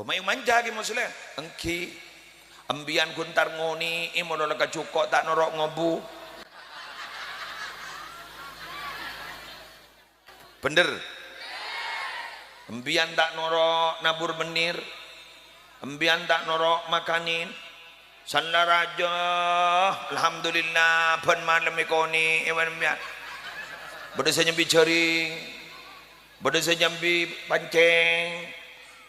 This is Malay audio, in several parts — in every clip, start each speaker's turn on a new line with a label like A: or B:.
A: Mayu manja ki musle engki ambian guntar ngoni imono lega cukok tak norok ngobu bener ambian tak norok nabur menir ambian tak norok makanin sanda raja alhamdulillah ban malam ikoni ewan ambian bade senyambi jaring bade senyambi panceng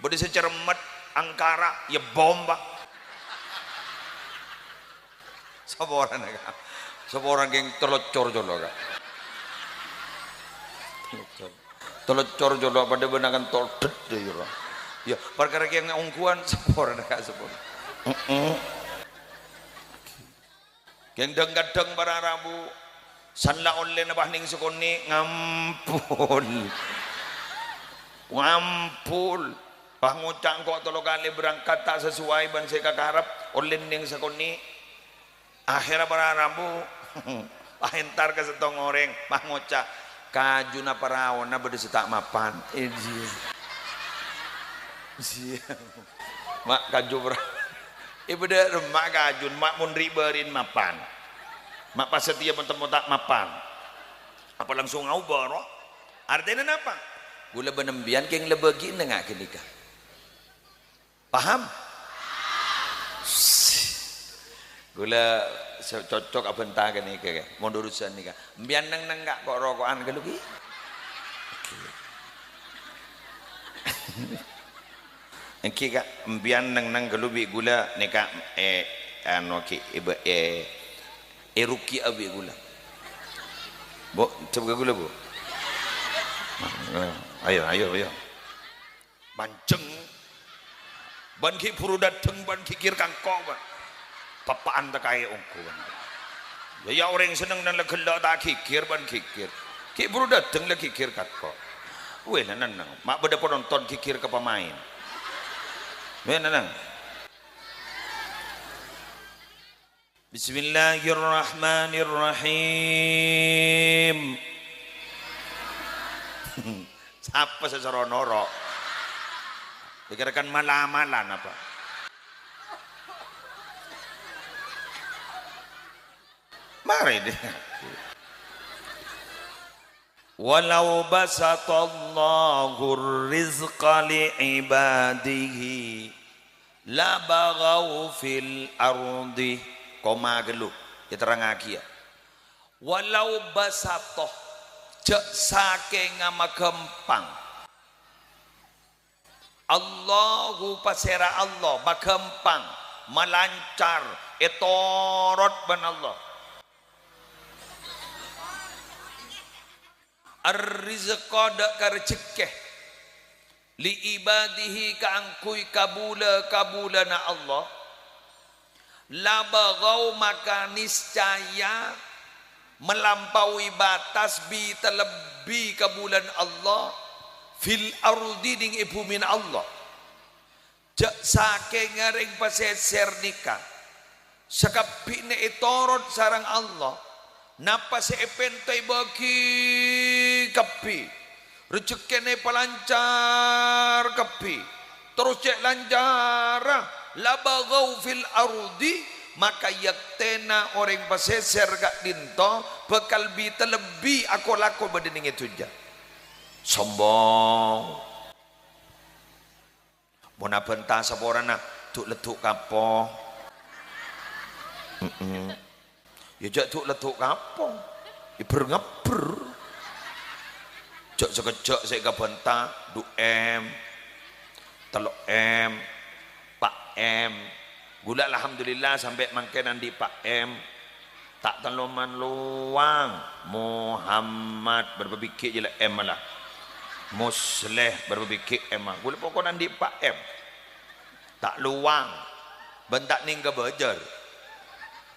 A: bade secermet angkara ya bomba sapa orang yang telocor jolo kak telocor jolo pada benangan toldet ya perkara yang ungkuan sapa orang kak sapa yang deng-deng para rabu sanla oleh nabah ning sekoni ngampul bah ngucang kok 3 kali berangkat tak sesuai ban saya kakarep oleh ning sekoni akhirnya para rabu entar ke setong goreng bah ngocak kajuna parawana bade setak mapan mak kaju ibu de mak kajun mak mun riberin mapan mak pas setia bertemu tak mapan apa langsung ngau baro artinya apa gula benembian keng lebegi nengak kenika paham gula cocok apa entah kan nika mau urusan nika mbian nang enggak kok rokokan ke luki engki kak mbian nang gelubi gula nika anu ki ibu ruki abi gula bu coba gula bu ayo banceng ban ki puru dateng ban kikir kangkong ban papaan tak kaya ungkuan ya orang seneng dan legelak tak kikir ban kikir ki puru dateng le kikir kangkong weh nanang mak beda penonton kikir ke pemain weh nanang Bismillahirrahmanirrahim siapa secara norok dikirakan malam-malam apa mari deh walau basatallahu rizqa li'ibadihi la baghaw fil ardi koma gelu diterangake ya walau basatoh cek saking magempang Allahu pasera Allah magempang melancar etorot ban Allah ar-rizqa dak karejekeh li ibadihi kaangkui kabulana Allah la bagau maka niscaya melampaui batas bi terlebih kabulan Allah fil ardi ding ibumin Allah jak saking ngaring paseser nikah sakapine itorot sarang Allah napa sepentai bagi kapi rezekine palancar kapi terus cek lancar la bagau fil ardi maka yaktena orang paseser gak dinto bekal bi terlebih aku laku badening itu ja sombong mun bentah saborana tuk letuk kapo ya jak tuk letuk kapo iber ngeber jak sekejak saya gak bentah du M telok M Pak M gula alhamdulillah sampai mangkenan di Pak M tak teluman luang Muhammad berpikir je lah M lah Musleh berpikir M lah gula pokoknya di Pak M tak luang bentak ning ke bejar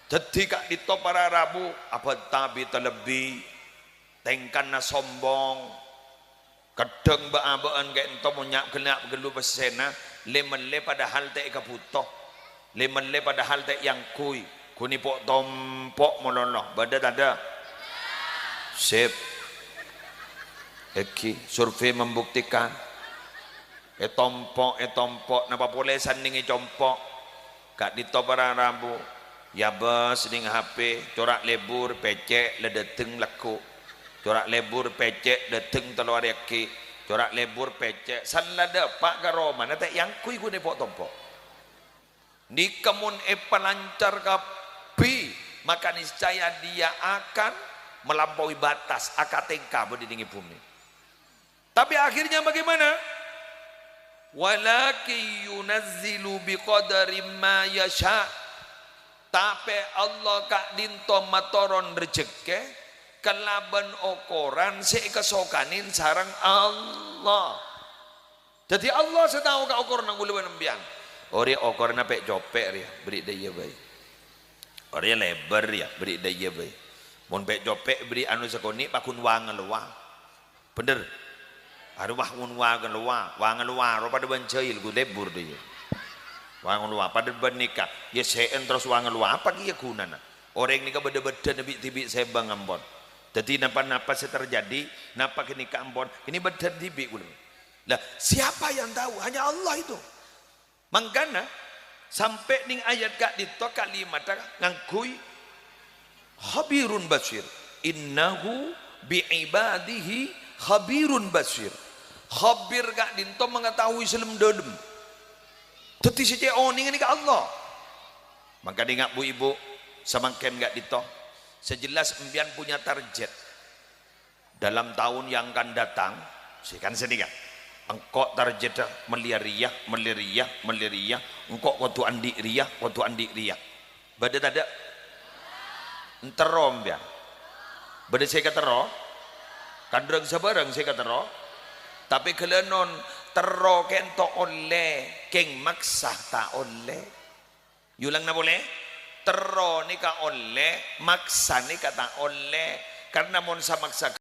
A: jadi kak di top para rabu apa tabi terlebih tengkan na sombong kadang baan kayak ento munyak kena gelu pesena lemon le padahal tak kaputoh lemon le padahal tak yang kuni pok tompok mololoh badan ada sip eki survei membuktikan tompok napa boleh sandingi compok kak dito barang rambu ya bos ning HP corak lebur pecek ledeteng leku corak lebur pecek deteng telur yaki corak lebur pecek salada pak garoma nate yang kui gune pok tompok di kemun pelancar kapi maka niscaya dia akan melampaui batas akatengka berdiri bumi. Tapi akhirnya bagaimana? Walaki yunazzilu biqadari ma yasha. Tapi Allah kak dinto matoron rezeki kelaban okoran kesokanin sarang Allah. Jadi Allah setahu kak okor nang guluan embiang. Ori okor napek jopek ya beri daya bayi. Ori lebar ya beri daya bayi. Mon pek jopek beri anu sekoni pakun wangan luar. Bener. Ada wahun wangan luar. Pada bancail gue lebur dia. Wangan luar. Pada bernikah. Ya seen terus wangan luar. Apa kia kunana? Orang nikah beda-beda nabi tibi saya bang ambon. Jadi napa terjadi. Napa kini ke ambon. Ini beda tibi gue. Lah siapa yang tahu? Hanya Allah itu. Mangkana sampai ning ayat kak dito kalimat ngangkui khabirun basir innahu biibadihi khabirun basir khabir gak dinto mengetahui selem dodem teti sece oning ini ke Allah maka dengar bu ibu semakin gak dito sejelas empian punya target dalam tahun yang akan datang kan sedikit engkau target meliriah engkau waktu andi riah badan ada enterom ya bade saya kata roh kadang sabarang saya kata roh tapi kelenon tero kento oleh keng maksa tak oleh yulang na boleh tero ni ka oleh maksa ni ka tak oleh karena mon sa maksa